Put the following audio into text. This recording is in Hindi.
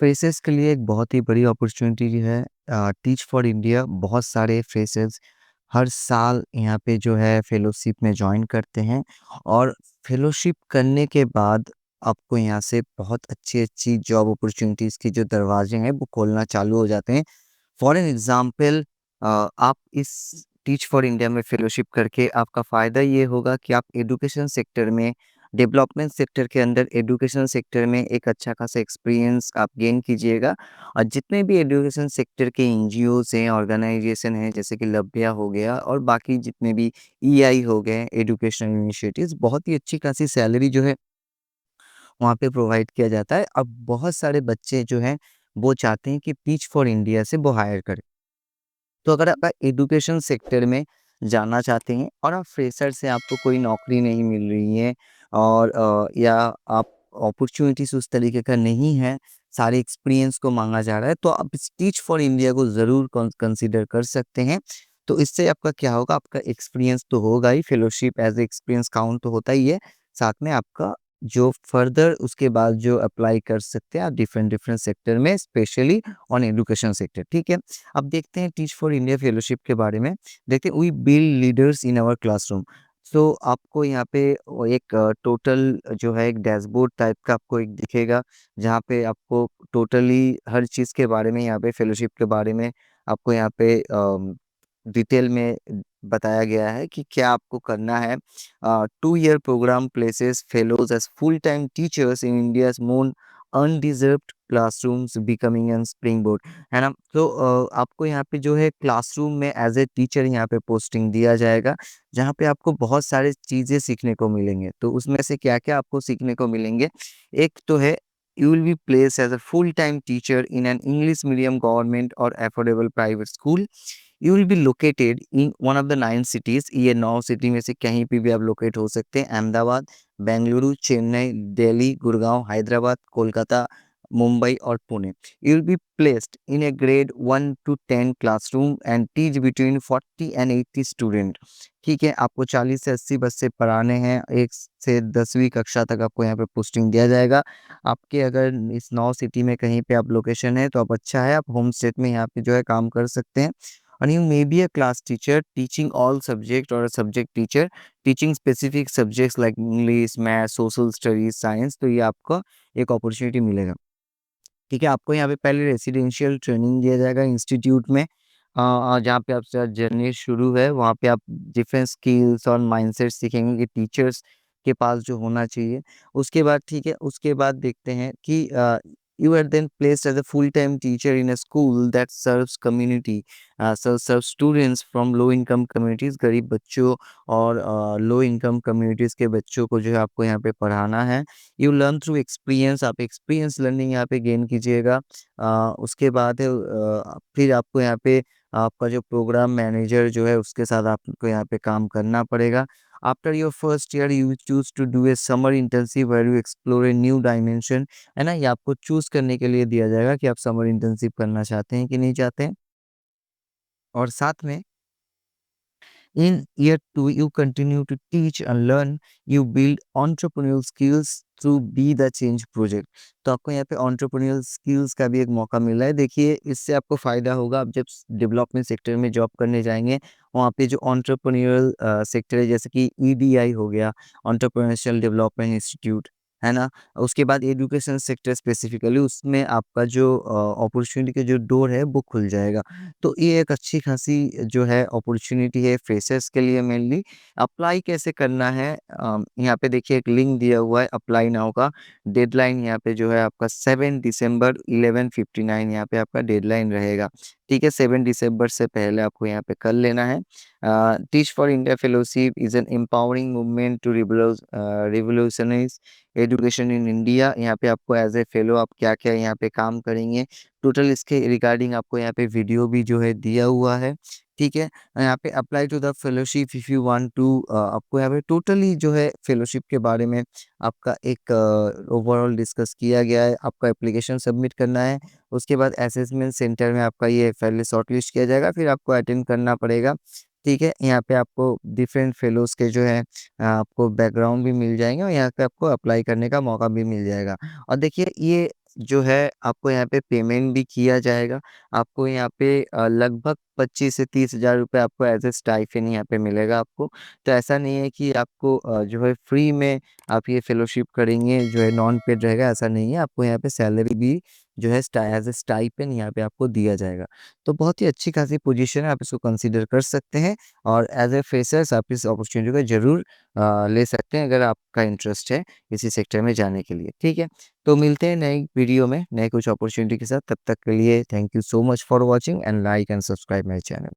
फ्रेशर्स के लिए एक बहुत ही बड़ी अपॉर्चुनिटी है। टीच फॉर इंडिया बहुत सारे फ्रेशर्स हर साल यहाँ पे जो है फेलोशिप में जॉइन करते हैं और फेलोशिप करने के बाद आपको यहाँ से बहुत अच्छी-अच्छी जॉब अपॉर्चुनिटीज़ के जो दरवाजे हैं वो खोलना चालू हो जाते हैं। फॉर एन एग्ज़ाम्पल आप इस टीच फॉर इंडिया में फेलोशिप करके आपका फ़ायदा ये होगा कि आप एजुकेशन सेक्टर में डेवलपमेंट सेक्टर के अंदर एजुकेशन सेक्टर में एक अच्छा खासा एक्सपीरियंस आप गेन कीजिएगा और जितने भी एजुकेशन सेक्टर के एनजीओज़ हैं, ऑर्गेनाइजेशन हैं, जैसे कि लव्या हो गया और बाकी जितने भी ईआई हो गए, एजुकेशनल इनिशिएटिव्स, बहुत ही अच्छी खासी सैलरी जो है वहाँ पे प्रोवाइड किया जाता है। अब बहुत सारे बच्चे जो हैं, वो चाहते हैं कि टीच फॉर इंडिया से वो हायर करें। तो अगर आप एजुकेशन सेक्टर में जाना चाहते हैं और आप फ्रेशर से आपको कोई नौकरी नहीं मिल रही है और या आप अपॉर्चुनिटीज़ उस तरीके का नहीं है, सारे एक्सपीरियंस को माँगा जा रहा है, तो आप इस टीच फॉर इंडिया को ज़रूर कंसीडर कर सकते हैं। तो इससे आपका क्या होगा, आपका एक्सपीरियंस तो होगा ही, फेलोशिप एज़ एक्सपीरियंस काउंट तो होता ही है, साथ में आपका जो फर्दर उसके बाद जो अप्लाई कर सकते हैं आप डिफरेंट डिफरेंट सेक्टर में, स्पेशली ऑन एजुकेशन सेक्टर, ठीक है? अब देखते हैं टीच फॉर इंडिया फेलोशिप के बारे में। देखते हैं we build leaders in our classroom. So आपको यहाँ पे वो एक टोटल जो है एक डैशबोर्ड टाइप का आपको एक दिखेगा, जहाँ पे आपको टोटली हर चीज़ के बारे में, यहाँ पे फेलोशिप के बारे में आपको यहाँ पे डिटेल में बताया गया है कि क्या आपको करना है। 2 year program places fellows as full time teachers in India's most underserved classrooms becoming an springboard. है ना? तो आपको यहाँ पे जो है क्लासरूम में एज़ ए टीचर यहाँ पे पोस्टिंग दिया जाएगा, जहाँ पे आपको बहुत सारी चीज़ें सीखने को मिलेंगे। तो उसमें से क्या-क्या आपको सीखने को मिलेंगे? एक तो है, you will be placed as a full time teacher in an English medium government और affordable private school. You will be located in one of the 9 cities. ये 9 सिटी में से कहीं पे भी आप लोकेट हो सकते हैं। अहमदाबाद, बेंगलुरु, चेन्नई, दिल्ली, गुड़गाँव, हैदराबाद, कोलकाता, मुंबई और Pune. You will be placed in a grade 1 to 10 classroom and teach between 40 and 80 student. ठीक है, आपको 40 से 80 बच्चे पढ़ाने हैं। 1 से 10वीं कक्षा तक आपको यहाँ पे पोस्टिंग दिया जाएगा। आपके अगर इस 9 सिटी में कहीं पे आप लोकेशन है तो आप अच्छा है, आप होम स्टेट में यहाँ पे जो है काम कर सकते हैं। और you may be a class teacher teaching all subject और subject teacher teaching specific subjects like English, math, social studies, science. तो ये आपको एक अपॉर्चुनिटी मिलेगा। ठीक है, आपको यहाँ पे पहले रेसिडेंशियल ट्रेनिंग दिया जाएगा इंस्टीट्यूट में, जहाँ पे आपका जर्नी शुरू है, वहाँ पे आप डिफरेंट स्किल्स और माइंडसेट सीखेंगे कि टीचर्स के पास जो होना चाहिए। उसके बाद ठीक है, उसके बाद देखते हैं कि you are then placed as a full time teacher in a school that serves community, serve students from low income communities, गरीब बच्चों और लो इनकम कम्युनिटीज़ के बच्चों को जो है आपको यहाँ पे पढ़ाना है। यू लर्न थ्रू एक्सपीरियंस, आप एक्सपीरियंस लर्निंग यहाँ पे गेन कीजिएगा। उसके बाद है फिर आपको यहाँ पे आपका जो प्रोग्राम मैनेजर जो है उसके साथ आपको यहाँ पे काम करना पड़ेगा। After your first year you choose to do a summer internship where you explore a new dimension. है ना? ये आपको चूज़ करने के लिए दिया जाएगा कि आप समर इंटर्नशिप करना चाहते हैं कि नहीं चाहते हैं। और साथ में in year 2, you continue to teach and learn. You build entrepreneurial skills through Be the Change project. तो आपको यहाँ पे entrepreneurial skills का भी एक मौका मिल रहा है। देखिए, इससे आपको फ़ायदा होगा, आप जब डेवलपमेंट सेक्टर में जॉब करने जाएँगे, वहाँ पे जो entrepreneurial सेक्टर है, जैसे कि ईडीआई हो गया, एंटरप्रेन्योरशियल डेवलपमेंट इंस्टीट्यूट, है ना? उसके बाद एजुकेशन सेक्टर स्पेसिफिकली उसमें आपका जो अपॉर्चुनिटी का जो डोर है, वो खुल जाएगा। तो ये एक अच्छी खासी जो है अपॉर्च्युनिटी है फ्रेशर्स के लिए मेनली। अप्लाई कैसे करना है? यहाँ पे देखिए एक लिंक दिया हुआ है अप्लाई नाउ का। डेडलाइन यहाँ पे जो है आपका 7 दिसंबर 11:59 यहाँ पे आपका डेडलाइन रहेगा। ठीक है, 7 दिसंबर से पहले आपको यहाँ पे कर लेना है। Teach for India fellowship is an empowering movement to revolutionize education in India. यहाँ पे आपको एज़ ए फेलो आप क्या-क्या यहाँ पे काम करेंगे, टोटल इसके रिगार्डिंग आपको यहाँ पे वीडियो भी जो है दिया हुआ है। ठीक है? यहाँ पे apply to the fellowship if you want to, आपको यहाँ पे टोटली जो है फेलोशिप के बारे में आपका एक ओवरऑल डिस्कस किया गया है। आपका एप्लीकेशन सबमिट करना है, उसके बाद असेसमेंट सेंटर में आपका ये पहले शॉर्टलिस्ट किया जाएगा, फिर आपको अटेंड करना पड़ेगा। ठीक है? यहाँ पे आपको डिफरेंट फेलोज़ के जो है आपको बैकग्राउंड भी मिल जाएँगे और यहाँ पे आपको अप्लाई करने का मौका भी मिल जाएगा। और देखिए, ये जो है आपको यहाँ पे पेमेंट भी किया जाएगा। आपको यहाँ पे लगभग 25 से 30,000 रुपए आपको एज़ अ स्टाइपेंड यहाँ पे मिलेगा आपको। तो ऐसा नहीं है कि आपको जो है फ्री में आप ये फेलोशिप करेंगे, जो है नॉन पेड रहेगा, ऐसा नहीं है। आपको यहाँ पे सैलरी भी जो है एज़ अ स्टाइपेंड यहाँ पे आपको दिया जाएगा। तो बहुत ही अच्छी खासी पोजीशन है, आप इसको कंसीडर कर सकते हैं और एज़ अ फ्रेशर्स आप इस अपॉर्चुनिटी को ज़रूर ले सकते हैं अगर आपका इंटरेस्ट है इसी सेक्टर में जाने के लिए, ठीक है? तो मिलते हैं नई वीडियो में, नए कुछ अपॉर्चुनिटी के साथ। तब तक के लिए thank you so much for watching and like and subscribe my channel.